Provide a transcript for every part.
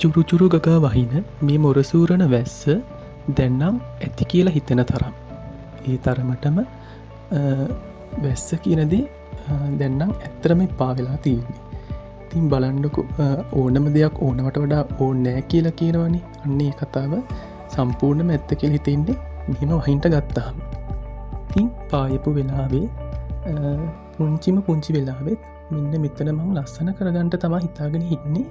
චුරුචුරු ගගා වහින මේ මොරසූරණ වැස්ස දැන්නම් ඇති කියලා හිතෙන තරම්. ඒ තරමටම වැස්ස කියනදේ දැන්නම් ඇත්තරම පාවෙලා තියෙන්නේ. තින් බලන්ඩකු ඕනම දෙයක් ඕනවට වඩා ඕන නෑ කියලා කියනවනි අන්නේ කතාව සම්පූර්ණම ඇත්ත කෙල් හිතෙන්නේ මෙහෙම වහින්ට ගත්තාම. තින් පායපු වෙලාවේ පුංචිම පුංචි වෙලාවෙත් මෙන්න මෙතන මං ලස්සන කරගන්ට තමා හිතාගෙන හින්නේ.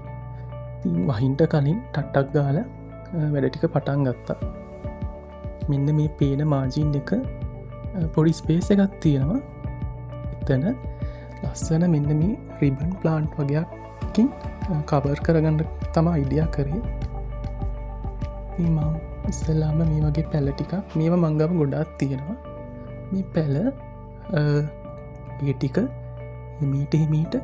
වහින්ට කලින් ටට්ටක් ගාල වැඩටික පටන් ගත්තා. මෙන්න මේ පේන මාජීන් එක පොඩි ස්පේස එකත් තියෙනවා. එතන ලස්සන මෙන්න මේ රිබන් ප්ලාන්ට් වගේකින් කවර් කරගන්න තම අයිඩියා කරේ. මං ඉස්සල්ලාම මේ වගේ පැල ටිකක් මේව මංගම ගොඩාත් තියෙනවා. මේ පැල ඒ ටික හිමීට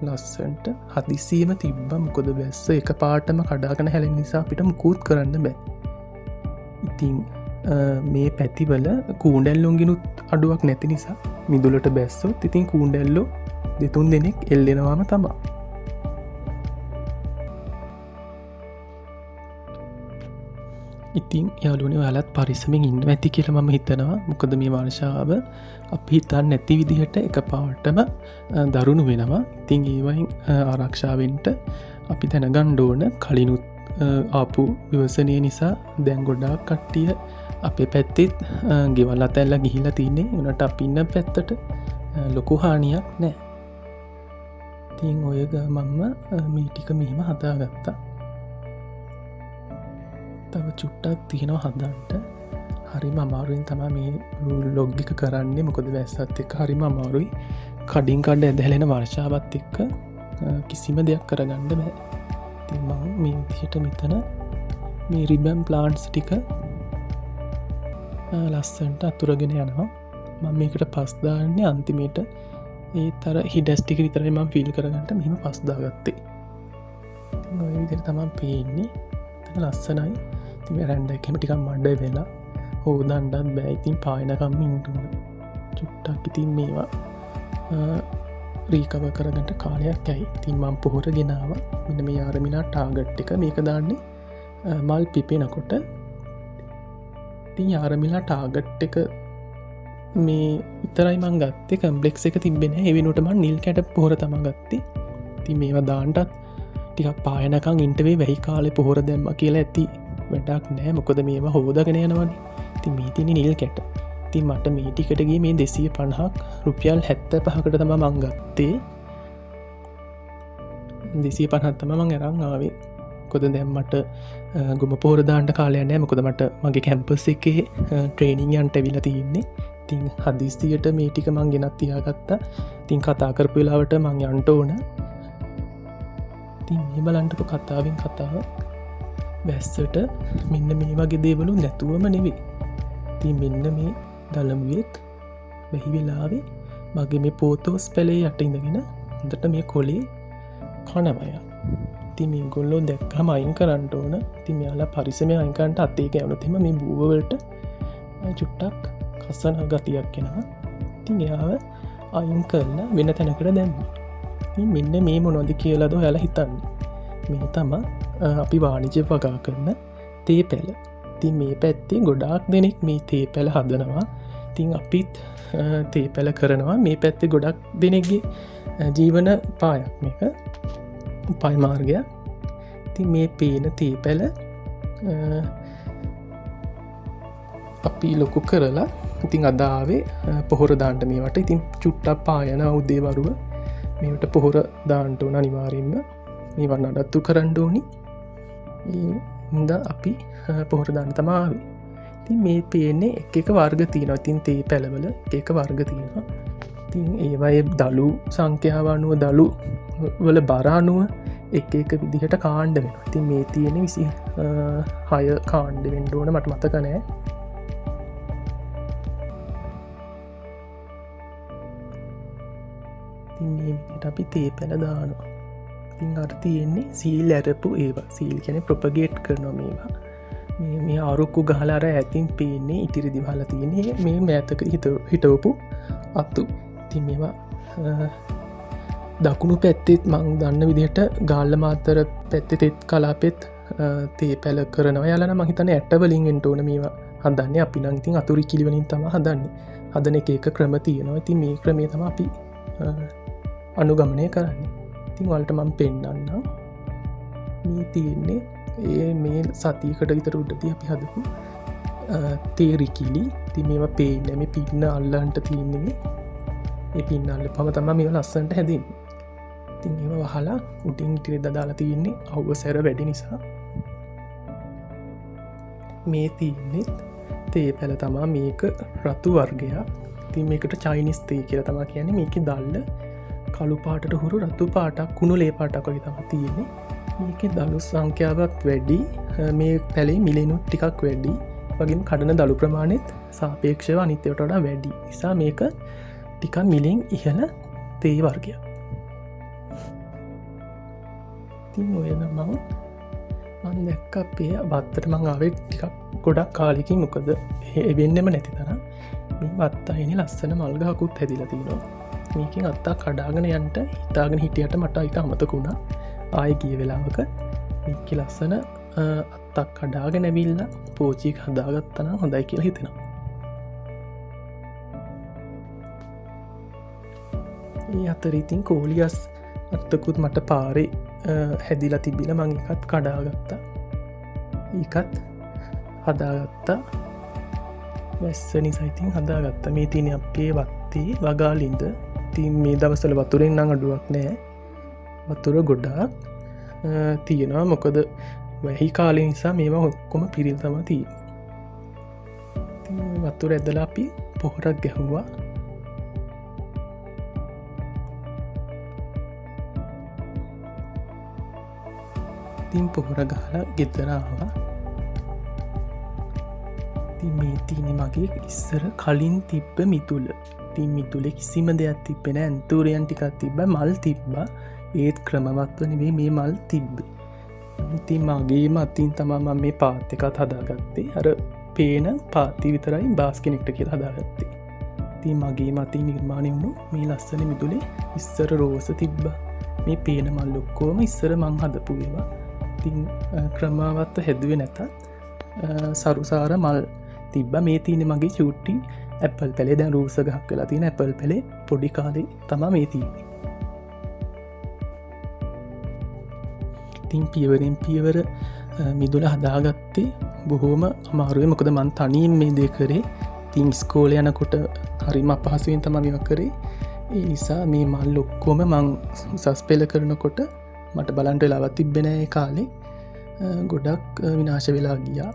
ලස්සන්ට හදිසියම තිබ්බ මොකොද වැස්ස එක පාටම කඩාගන හැලෙන නිසා අපිට මුකූත් කරන්න බෑ. ඉතින් මේ පැතිවල කූඩැල්ලුන්ගෙනුත් අඩුවක් නැති නිසා මිදුලට බැස්සොත් ඉතින් කූඩැල්ලෝ දෙතුන් දෙනෙක් එල්ලෙනවාම තමා. ඉතින් යාලුවනේ ඔයාලත් පරිස්සමෙන් ඉන්න ඇති කියලා මම හිතනවා. මොකද මේ වර්ෂාව අපි හිතන්න නැති විදිහට එක පාටම දරුණු වෙනවා. ඉතින් ඒවයින් ආරක්ෂාවෙන්ට අපි දැනගන්න ඕන කලිනුත් ආපු විවසනය නිසා දැන් ගොඩාක් කට්ටිය අපේ පැත්තෙත් ගෙවල් අතැල්ල ගිහිලා තින්නේ. උනට අපින්න පැත්තට ලොකු හානියක් නෑ. ඉතින් ඔය මම්ම මේ ටික මෙහෙම හදාගත්තා. තව චුට්ටක් තියෙනවා හදන්ට. හරිම අමාරුවෙන් තමා මේ ලොග්ගික කරන්නේ. මොකොද වැස්සත් එක්ක හරිම අමාරුයි. කඩින් කඩ ඇදහැලෙන වර්ෂාවත් එක්ක කිසිම දෙයක් කරගන්න බෑ. ඉතින් මම මේ විදිහට මෙතන මේ රිබන් ප්ලාන්ට්ස් ටික ලස්සන්ට අතුරගෙන යනවා. මම මේකට පස් දාන්නේ අන්තිමේට ඒ තර හිඩස් ටික විතරයි මම ෆීල් කරගන්නට මෙහෙම පස් දාගත්තේ. ඉතින් ඔය විදිහට තමයි පේන්නේ. ලස්සනයි. ඉතින් රැන්ඩ එකම ටිකක් මඩ වෙලා හෝදන්නත් බෑ. ඉතින් පායනකම් ඉන්ටුන චුට්ටක් ඉතින් මේවා රීකව කරගට කාලයක් ඇයි. ඉතින් මං පොහොර ගෙනාව මෙන්න මේ ආරමිනා ටාගට් එක මේක දාන්නේ මල් පිපෙනකොට. ඉතින් යාරමිලා ටාගට් එක මේ විතරයි මං ගත්තේ. කම්පලෙක්ස් එක තිබෙන එවිනට මන් නිල් කැට පොහොර තම ගත්තේ. ඉතින් මේවා දාන්ටත් ටිකක් පායනකං ඉන්ටවේ වැහි කාලෙ පොහොර දැම්ම කියලා ඇති වැඩක් නෑ. මොකොද මේවා හෝදගෙන යනවනි. ති මේ තිනි නිල් කැට. ති මට මේ ටිකටගේ මේ 250ක් රුපියල් 75කට තම මංගත්තේ. 250ත්තම මං ඇරං ආවේ. කොද දැම්මට ගොම පෝරදාන්ට කාලයනෑ. මොකොද මට මගේ කැම්පස් එකේ ට්‍රේනිින් යන්ට විලා තියන්නේ. තින් හදිස්තියට මේ ටික මං ගෙනත් තියාගත්තා. තින් කතා කරපු වෙලාවට මං යන්ට ඕන. තින් මේ බලන්ටක කතාවෙන් කතාව වැස්සට මෙන්න මේ වගේ දේවලු නැතුවම නෙවේ. ති මෙන්න මේ දළමුවෙක් වැහි වෙලාවේ මගේ මේ පෝතෝස් පැලේ යට ඉඳගෙන හොඳට මේ කොලේ කනවය. ති මේ ගොල්ලෝ දැක්කම අයින් කරන්නට ඕන. ති මෙයාලා පරිසමය අයිකන්ට අත්තේ ඇවනතිම මේ බූවවලට චුට්ටක් කස්සන ගතියක් කෙනවා. තින් එයාව අයින් කරලා වෙන තැනකට දැම්ම. මෙන්න මේ මොනොද කියලද හැල හිතන්න. මේ තම අපි වානිජය වගා කරන තේ පැල. ති මේ පැත්තේ ගොඩාක් දෙනෙක් මේ තේ පැල හදනවා. තින් අපිත් තේ පැල කරනවා. මේ පැත්තේ ගොඩක් දෙනෙක්ගේ ජීවන පායක් මේක උපයිමාර්ගයක්. ති මේ පේන තේ පැල අපි ලොකු කරලා ඉතින් අදාවේ පොහොර දාන්ට මේවට ඉතින් චුට්ටක් පායන උදේවරුව මේට පොහොර දාන්ට ඕන අනිවාරෙන්ම මේ වන්න අඩත්තු කරන්න ඕනි. ඉද අපි පොහොර දාන්න තමාවේ. ඉතින් මේ පේන්නේ එක වර්ග තියෙනවා. ඉතින් තේ පැළවල එක වර්ග තියෙනවා. ඉතින් ඒවයි දළු සංඛ්‍යාවනුව දළු වල බරානුව එක විදිහට කාණ්ඩ වෙන. ඉතින් මේ තියෙන 26 කාණ්ඩ වෙන්ඩ ඕන මට මතක නෑ. අපි තේ පැළ දානවා. ඉතින් අර තියෙන්නේ සීල් ඇරපු ඒවා. සීල් කියන ප්‍රොපගේට් කරනවා මේවා. මේ අරුක්කු ගහලාර ඇතින් පේන්නේ ඉතිරි දිවහල තියන්නේ මේ මෑතක හිටවපු අත්තු. ඉතින් මේවා දකුණු පැත්තෙත් මං දන්න විදිහට ගාල්ල මාතර පැත්තෙ තෙත් කලාපෙත් තේ පැල කරනවා යාලන මහිතන ඇටවලින් එන්ටෝන මේවා හදන්නේ අපි නංඉතින් අතුරි කිලිවනින් තම හදන්නේ හදන එක ක්‍රම තියෙනවා ඉතින් මේ ක්‍රමේ තම අපි අනුගමනය කරන්නේ ඉතින් වලට මම පෙන්න්න මේ තියෙන්නේ ඒ මේ සතියකට විතර උඩදී අපි හදපු තේරිකිලි ති මේවා පේන්න මේ පින්න අල්ලන්ට තියන්නේ ඒ පින්නල්ල පම තම මේ ලස්සන්ට හැදින් තින් ඒව වහලා උටින් ටිරෙ දදාලා තියෙන්නේ අව්ව සැර වැඩි නිසා මේ තියන්නෙත් තේ පැල තමා මේක රතු වර්ගයක් ති මේකට චයිනිස් තේ කියල තමා කියන්නේ මේක දල්ල කළු පාට හුරු රතු පාටක් කුණු ලේ පාටක් වගේ තම තියෙන්නේ මේක දළු සංඛ්‍යාවක් වැඩි මේ පැලේ මිලෙනුත් ටිකක් වැඩි වගේම කඩන දළු ප්‍රමාණෙත් සාපේක්ෂව අනිත්‍යයට වඩා වැඩි නිසා මේක ටික මිලෙන් ඉහළ තේ වර්ගයක් තින් ඔයද මම දැක්ක අපේ බත්තට මං ආවේ ටිකක් ගොඩක් කාලෙකින් මොකද එවෙන්නෙම නැති තරම් මේ බත්තයිනි ලස්සන මල්ගහකුත් හැදිලා තිනවා මේකින් අත්තා කඩාගෙන යන්ට හිතාගෙන හිටියට මට එක අමතකුණා ආය ගිය වෙලාවක මේක ලස්සන අත්තක් කඩාගෙන ඇවිල්ල පෝචික් හදාගත්තන හොඳයි කියලා හිතෙනවා ඒ අතරීතින් කෝලියස් අත්තකුත් මට පාරේ හැදිලා තිබිල මං එකත් කඩාගත්තා ඒකත් හදාගත්තා වැස්ස නිසයිතින් හදාගත්ත මේ තියන අපේ වත්තේ වගාලින්ද තින් මේ දවසල වතුරෙන් නං අඩුවක් නෑ වතුර ගොඩාක් තියෙනවා මොකද වැහි කාලය නිසා මේවා හොක්කොම පිරිල් තම තිය වතුර ඇදලා අපි පොහොරක් ගැහුවා තින් පොහොර ගහලා ගෙදරාවා ති මේ තියනෙ මගේ ඉස්සර කලින් තිබ්බ මිතුල තින් මිතුලෙ කිසිම දෙයක් තිබෙන ඇන්තූරයන් ටිකක් තිබ්බ මල් තිබ්බා ඒත් ක්‍රමවත්වනවේ මේ මල් තිබ්බ ඉතින් මගේ මතින් තමා මේ පාත් එකත් හදාගත්තේ අර පේන පාති විතරයි බාස් කෙනෙක්ට කියල හදාගත්තේ ති මගේ මතින් නිර්මාණය වුණු මේ ලස්සන මිතුලේ ඉස්සර රෝස තිබ්බ මේ පේන මල්ලොක්කෝම ඉස්සර මං හදපුේවා තින් ක්‍රමාවත්ව හැදුවේ නැතත් සරුසාර මල් තිබ්බ මේ තියනෙ මගේ චුට්ටි ඇපල් පැළේ දැන් රූස ගහක් කලා තියෙන ඇපල් පැළේ පොඩි කාලේ තමා මේ තියන්නේ තින් පියවරෙන් පියවර මිදුල හදාගත්තේ බොහෝම අමාරුවේ මොකද මන් තනින් මේ දේ කරේ තින් ස්කෝල යනකොට හරිම අපහසුවෙන් තම මෙ කරේ ඒ නිසා මේ මල් ලොක්කෝම මං උසස් පෙළ කරනකොට මට බලන්ට වෙලාවත් තිබෙන කාලේ ගොඩක් විනාශ වෙලා ගියා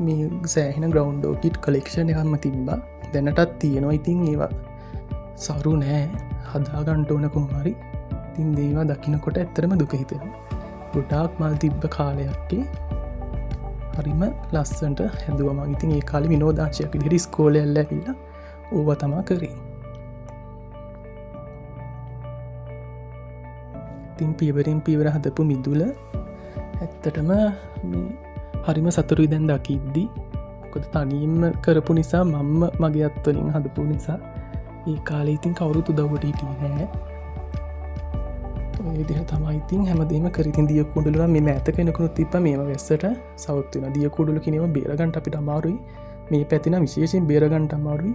මේ සෑහෙන ග්‍රවන්්ඩෝ කිට් කලෙක්ෂණ එකම්ම තිබ්බා දැනටත් තියෙනවා ඉතින් ඒවා සරු නෑ හදාගන්ටෝන කොහමරි තින් දේවා දකිනකොට ඇත්තරම දුක හිතෙන ගොඩාක් මල් තිබ්බ කාලයක්කේ හරිම ලස්සන්ට හැදුවම ඉතින් ඒ කාලි විනෝදාශයක් දිරි ස්කෝල ඇල්ලැවිල්ල ඕව තමා කරේ තින් පියවරෙන් පියවර හදපු මිදුල ඇත්තටම හරිම සතුරුයි දැන් දකිද්දි කොද තනීම කරපු නිසා මම්ම මගේ අත්වලින් හදපු නිසා ඒ කාලේ ඉතින් කවුරුතු දවට හිටිය නෑ විදිහ තමයිඉතින් හැමදේම කරිතින් දිය කුඩුල මේ ඇත කෙනකුණු තිප මේ වෙස්සට සෞත්වන දිය කුඩුල කිනව බේරගන්ට අපිට අමාරුයි මේ පැතින විශේෂෙන් බේරගන්ට අමාරුයි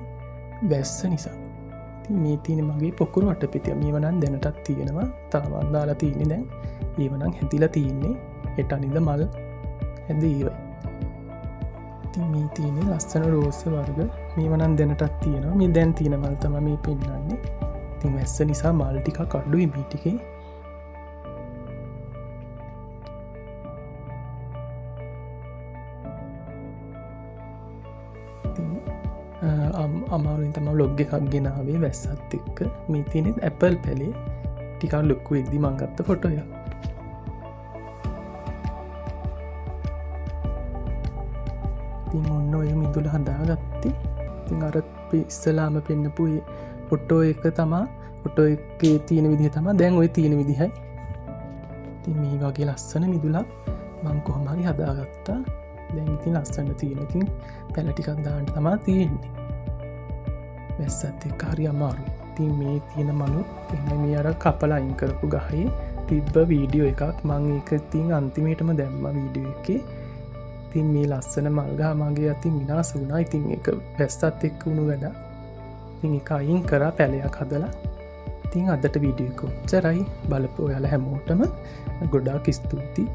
වැස්ස නිසා මේ තියන මගේ පොකුරු අට පිතිය මේ වනන් දැනටත් තියෙනවා තාවන්දාලා තියනෙ දැන් ඒවනං හැදිලා තියන්නේ හෙට අනිද මල් හැද ඒවයි මේ තියනෙ ලස්සන රෝස වර්ග මේ වනන් දැනටත් තියෙනවා මේ දැන් තියෙන මල් තම මේ පෙන්න්නන්නේ තින් වැස්ස නිසා මල්ටික කඩ්ඩුයි බීටිකේ අමාරුවෙන් තම ලොග්ග එකක් ගෙනාවේ වැස්සත් එක්ක මේ තිනෙත් ඇපල් පැලේ ටිකා ලොක්කු එක්දි මංගත්ත ෆොටෝය තින් ඔන්න ඔය මිදුල හදාගත්තේ තින් අර ඉස්සලාම පෙන්න්නපු පොට්ටෝ එක තමා පොටෝ එකේ තියෙන විදිහ තම දැන් ඔය තියෙන විදිහයි ති මේ වගේ ලස්සන මිදුලා මං කොහොමරි හදාගත්තා දැන් ඉතින් ලස්සන්න තියෙනකින් පැලටිකක් දාන්ට තමා තියෙන්නේ වැස්සත් එක් හරි අමාරු ඉතින් මේ තියෙන මනුත් එන්න මේ අර කපල අයින් කරපු ගහේ තිබ්බ වීඩියෝ එකක් මං ඒක තින් අන්තිමේටම දැම්ම වීඩියෝ එකේ. තින් මේ ලස්සන මල්ගා මගේ අතින් විනාස වුණා. ඉතින් එක වැස්සත් එක්ක වුණු වැඩ. ඉතින් එක අයින් කරා පැලයක් හදලා. ඉතින් අදට වීඩියෝ එක ඔච්චරයි. බලපු ඔයාලා හැමෝටම ගොඩාක් ස්තුතියි.